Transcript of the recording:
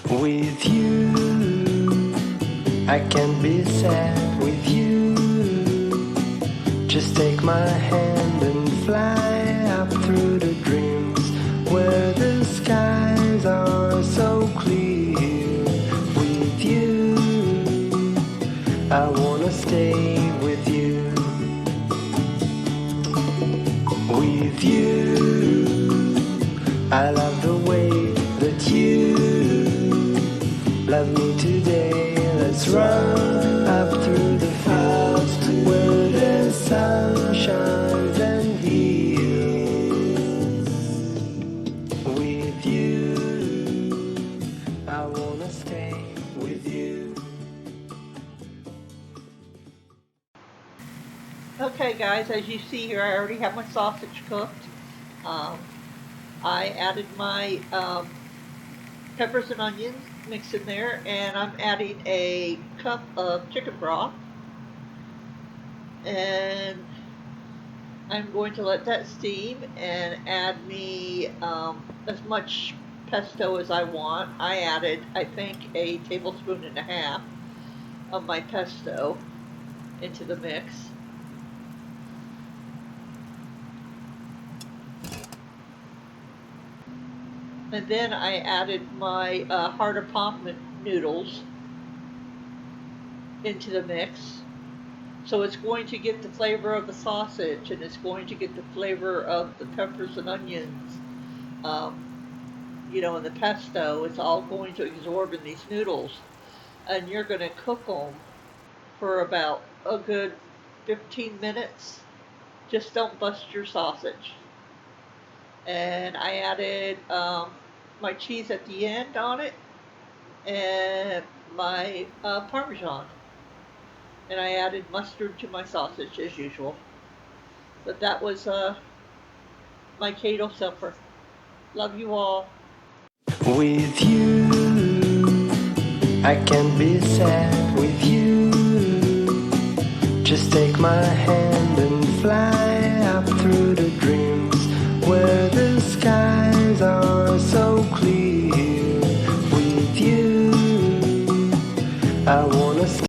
With you, I can be sad with you. Just take my hand and fly up through the dreams where the skies are so clear. With you, I wanna stay with you. With you, I love the way that you love me today. Let's run up through the fields where the sun shines and heals. With you, I wanna stay with you. Okay guys, as you see here, I already have my sausage cooked. I added my peppers and onions mixed in there, and I'm adding a cup of chicken broth, and I'm going to let that steam and add me as much pesto as I want. I added, I think, a tablespoon and a half of my pesto into the mix. And then I added my heart of palm noodles into the mix. So it's going to get the flavor of the sausage, and it's going to get the flavor of the peppers and onions, and the pesto. It's all going to absorb in these noodles. And you're going to cook them for about a good 15 minutes. Just don't bust your sausage. And I added my cheese at the end on it, and my Parmesan. And I added mustard to my sausage as usual. But that was my Keto supper. Love you all. With you, I can be sad with you. Just take my hand and fly out.